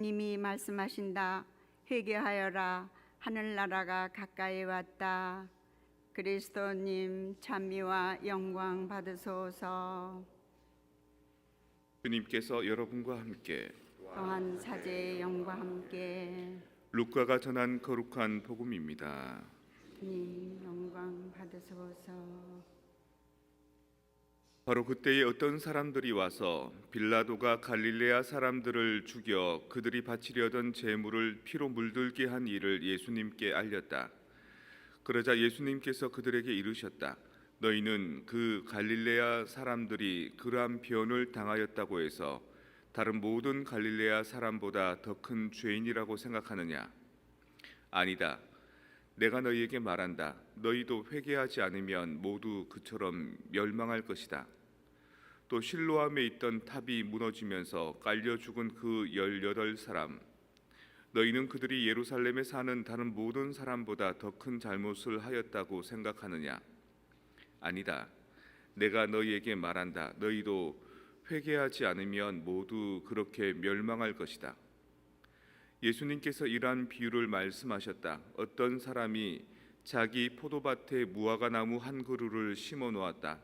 님이 말씀하신다. 회개하여라. 하늘나라가 가까이 왔다. 그리스도님 찬미와 영광 받으소서. 주님께서 여러분과 함께 또한 사제의 영과 함께 루카가 전한 거룩한 복음입니다. 님 영광 받으소서. 바로 그때에 어떤 사람들이 와서 빌라도가 갈릴레아 사람들을 죽여 그들이 바치려던 제물을 피로 물들게 한 일을 예수님께 알렸다. 그러자 예수님께서 그들에게 이르셨다. 너희는 그 갈릴레아 사람들이 그러한 변을 당하였다고 해서 다른 모든 갈릴레아 사람보다 더 큰 죄인이라고 생각하느냐? 아니다. 내가 너희에게 말한다. 너희도 회개하지 않으면 모두 그처럼 멸망할 것이다. 또 실로암에 있던 탑이 무너지면서 깔려 죽은 그 18사람, 너희는 그들이 예루살렘에 사는 다른 모든 사람보다 더 큰 잘못을 하였다고 생각하느냐? 아니다. 내가 너희에게 말한다. 너희도 회개하지 않으면 모두 그렇게 멸망할 것이다. 예수님께서 이러한 비유를 말씀하셨다. 어떤 사람이 자기 포도밭에 무화과 나무 한 그루를 심어 놓았다.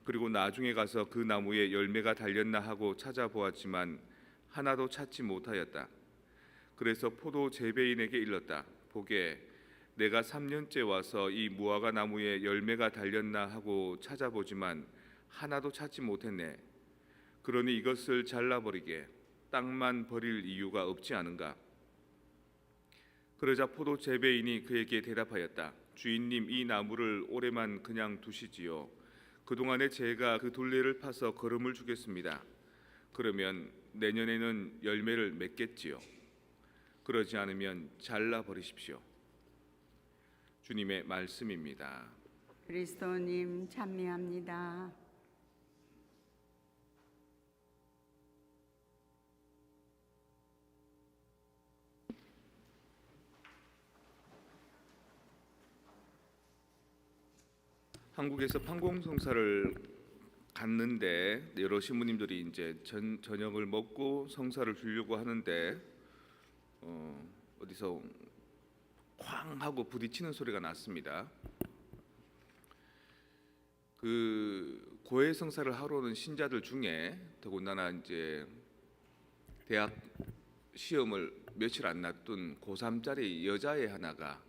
그리고 나중에 가서 그 나무에 열매가 달렸나 하고 찾아보았지만 하나도 찾지 못하였다. 그래서 포도 재배인에게 일렀다. 보게, 내가 3년째 와서 이 무화과 나무에 열매가 달렸나 하고 찾아보지만 하나도 찾지 못했네. 그러니 이것을 잘라버리게, 땅만 버릴 이유가 없지 않은가? 그러자 포도 재배인이 그에게 대답하였다. 주인님, 이 나무를 올해만 그냥 두시지요. 그동안에 제가 그 둘레를 파서 거름을 주겠습니다. 그러면 내년에는 열매를 맺겠지요. 그러지 않으면 잘라버리십시오. 주님의 말씀입니다. 그리스도님 찬미합니다. 한국에서 판공성사를 갔는데 여러 신부님들이 이제 저녁을 먹고 성사를 주려고 하는데 어디서 쾅 하고 부딪히는 소리가 났습니다. 그 고해 성사를 하러 오는 신자들 중에 더군다나 이제 대학 시험을 며칠 안 놔둔 고3짜리 여자애 하나가,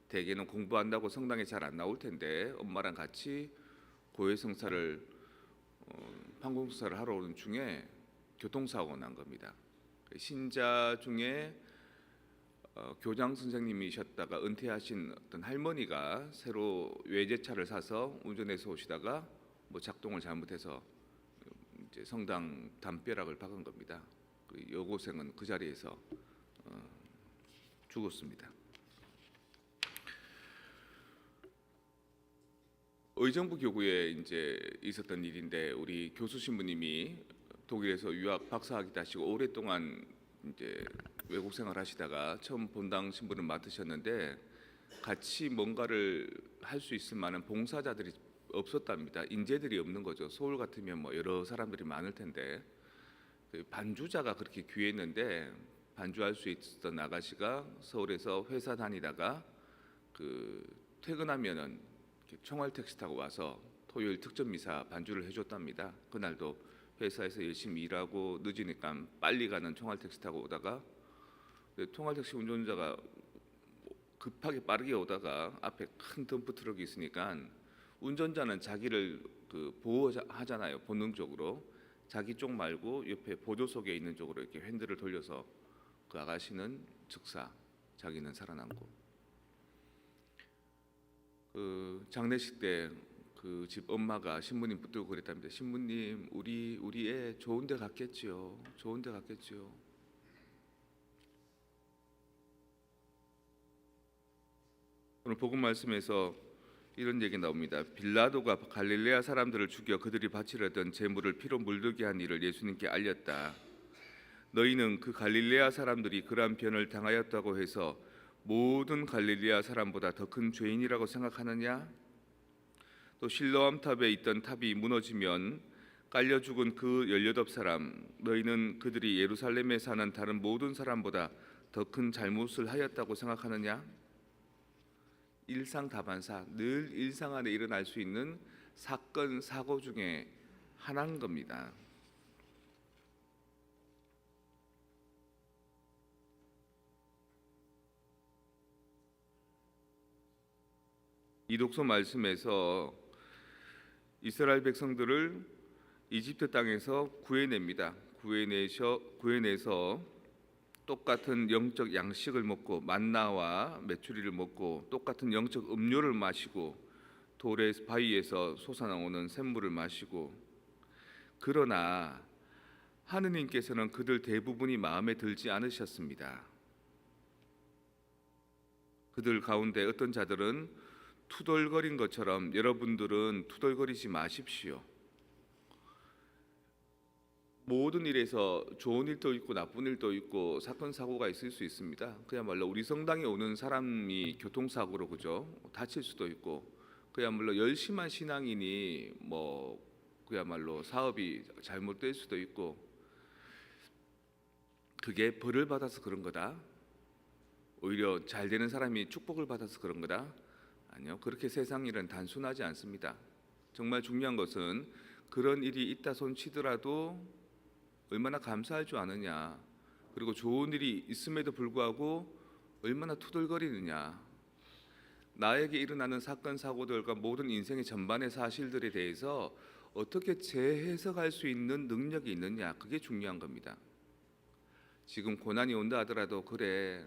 대개는 공부한다고 성당에 잘 안 나올 텐데 엄마랑 같이 고해 성사를 판공성사를 하러 오는 중에 교통사고가 난 겁니다. 신자 중에 교장 선생님이셨다가 은퇴하신 어떤 할머니가 새로 외제차를 사서 운전해서 오시다가 뭐 작동을 잘못해서 이제 성당 담벼락을 박은 겁니다. 그 여고생은 그 자리에서 죽었습니다. 의정부 교구에 이제 있었던 일인데 우리 교수 신부님이 독일에서 유학 박사학위 따시고 오랫동안 이제 외국 생활하시다가 처음 본당 신부를 맡으셨는데 같이 뭔가를 할 수 있을 만한 봉사자들이 없었답니다. 인재들이 없는 거죠. 서울 같으면 뭐 여러 사람들이 많을 텐데 그 반주자가 그렇게 귀했는데 반주할 수 있었던 아가씨가 서울에서 회사 다니다가 그 퇴근하면은 총알 택시 타고 와서 토요일 특전 미사 반주를 해줬답니다. 그날도 회사에서 열심히 일하고 늦으니까 빨리 가는 총알 택시 타고 오다가 총알 택시 운전자가 급하게 빠르게 오다가 앞에 큰 덤프 트럭이 있으니까 운전자는 자기를 그 보호하잖아요. 본능적으로 자기 쪽 말고 옆에 보조석에 있는 쪽으로 이렇게 핸들을 돌려서 그 아가씨는 즉사, 자기는 살아남고. 그 장례식 때 그 집 엄마가 신부님 붙들고 그랬답니다. 신부님, 우리 애 좋은 데 갔겠지요. 좋은 데 갔겠지요. 오늘 복음 말씀에서 이런 얘기 나옵니다. 빌라도가 갈릴레아 사람들을 죽여 그들이 바치려던 제물을 피로 물들게 한 일을 예수님께 알렸다. 너희는 그 갈릴레아 사람들이 그러한 변을 당하였다고 해서 모든 갈릴레아 사람보다 더 큰 죄인이라고 생각하느냐? 또 실로암 탑에 있던 탑이 무너지면 깔려 죽은 그 18사람, 너희는 그들이 예루살렘에 사는 다른 모든 사람보다 더 큰 잘못을 하였다고 생각하느냐? 일상다반사, 늘 일상 안에 일어날 수 있는 사건, 사고 중에 하나인 겁니다. 이 독서 말씀에서 이스라엘 백성들을 이집트 땅에서 구해냅니다. 구해내서 똑같은 영적 양식을 먹고 만나와 메추리를 먹고 똑같은 영적 음료를 마시고 돌의 바위에서 솟아나오는 샘물을 마시고, 그러나 하느님께서는 그들 대부분이 마음에 들지 않으셨습니다. 그들 가운데 어떤 자들은 투덜거린 것처럼 여러분들은 투덜거리지 마십시오. 모든 일에서 좋은 일도 있고 나쁜 일도 있고 사건 사고가 있을 수 있습니다. 그야말로 우리 성당에 오는 사람이 교통사고로 그죠? 다칠 수도 있고, 그야말로 열심한 신앙인이 그야말로 사업이 잘못될 수도 있고, 그게 벌을 받아서 그런 거다. 오히려 잘 되는 사람이 축복을 받아서 그런 거다. 아니요, 그렇게 세상 일은 단순하지 않습니다. 정말 중요한 것은 그런 일이 있다 손치더라도 얼마나 감사할 줄 아느냐, 그리고 좋은 일이 있음에도 불구하고 얼마나 투덜거리느냐. 나에게 일어나는 사건 사고들과 모든 인생의 전반의 사실들에 대해서 어떻게 재해석할 수 있는 능력이 있느냐, 그게 중요한 겁니다. 지금 고난이 온다 하더라도 그래,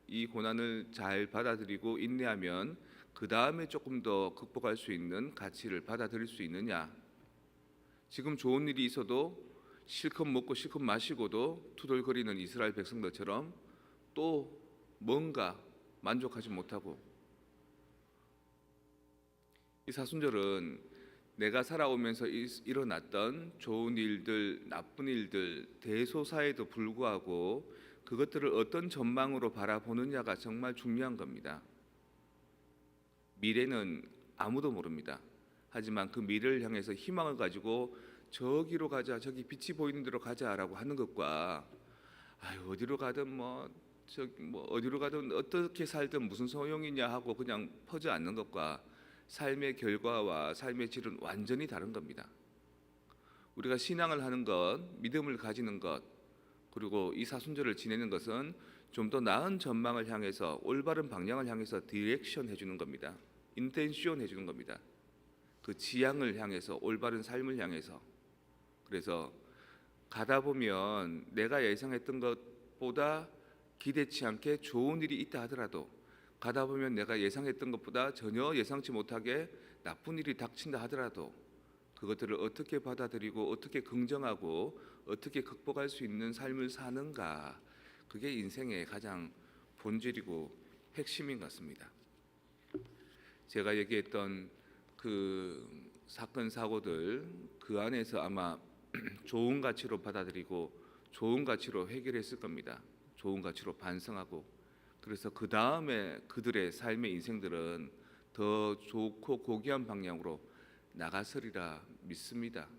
이 고난을 잘 받아들이고 인내하면 그 다음에 조금 더 극복할 수 있는 가치를 받아들일 수 있느냐. 지금 좋은 일이 있어도 실컷 먹고 실컷 마시고도 투덜거리는 이스라엘 백성들처럼 또 뭔가 만족하지 못하고, 이 사순절은 내가 살아오면서 일어났던 좋은 일들, 나쁜 일들, 대소사에도 불구하고 그것들을 어떤 전망으로 바라보느냐가 정말 중요한 겁니다. 미래는 아무도 모릅니다. 하지만 그 미래를 향해서 희망을 가지고 저기로 가자, 저기 빛이 보이는 데로 가자라고 하는 것과 어디로 가든 어디로 가든 어떻게 살든 무슨 소용이냐 하고 그냥 퍼져 앉는 것과 삶의 결과와 삶의 질은 완전히 다른 겁니다. 우리가 신앙을 하는 것, 믿음을 가지는 것, 그리고 이 사순절을 지내는 것은 좀 더 나은 전망을 향해서, 올바른 방향을 향해서 디렉션 해주는 겁니다. 인텐션 해주는 겁니다. 그 지향을 향해서, 올바른 삶을 향해서. 그래서 가다 보면 내가 예상했던 것보다 기대치 않게 좋은 일이 있다 하더라도, 가다 보면 내가 예상했던 것보다 전혀 예상치 못하게 나쁜 일이 닥친다 하더라도 그것들을 어떻게 받아들이고 어떻게 긍정하고 어떻게 극복할 수 있는 삶을 사는가, 그게 인생의 가장 본질이고 핵심인 것 같습니다. 제가 얘기했던 그 사건 사고들, 그 안에서 아마 좋은 가치로 받아들이고 좋은 가치로 해결했을 겁니다. 좋은 가치로 반성하고, 그래서 그 다음에 그들의 삶의 인생들은 더 좋고 고귀한 방향으로 나갔으리라 믿습니다.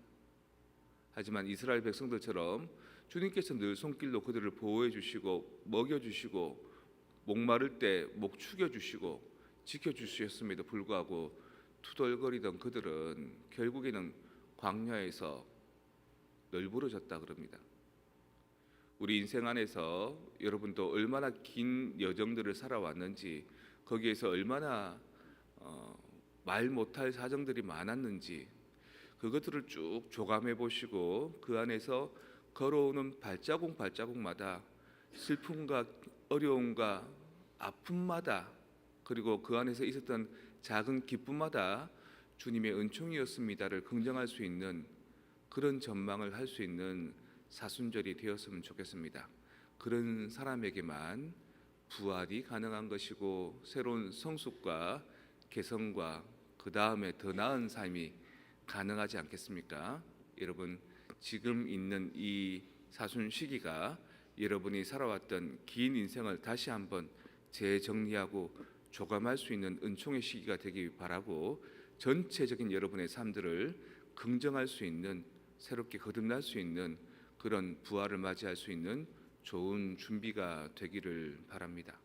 하지만 이스라엘 백성들처럼 주님께서 늘 손길로 그들을 보호해 주시고 먹여 주시고 목마를 때 목 축여 주시고 지켜 주셨음에도 불구하고 투덜거리던 그들은 결국에는 광야에서 널브러졌다 그럽니다. 우리 인생 안에서 여러분도 얼마나 긴 여정들을 살아왔는지, 거기에서 얼마나 말 못할 사정들이 많았는지 그것들을 쭉 조감해 보시고 그 안에서 걸어오는 발자국마다 슬픔과 어려움과 아픔마다, 그리고 그 안에서 있었던 작은 기쁨마다 주님의 은총이었습니다를 긍정할 수 있는 그런 전망을 할 수 있는 사순절이 되었으면 좋겠습니다. 그런 사람에게만 부활이 가능한 것이고 새로운 성숙과 개성과 그 다음에 더 나은 삶이 가능하지 않겠습니까? 여러분, 지금 있는 이 사순 시기가 여러분이 살아왔던 긴 인생을 다시 한번 재정리하고 조감할 수 있는 은총의 시기가 되기 바라고, 전체적인 여러분의 삶들을 긍정할 수 있는 새롭게 거듭날 수 있는 그런 부활을 맞이할 수 있는 좋은 준비가 되기를 바랍니다.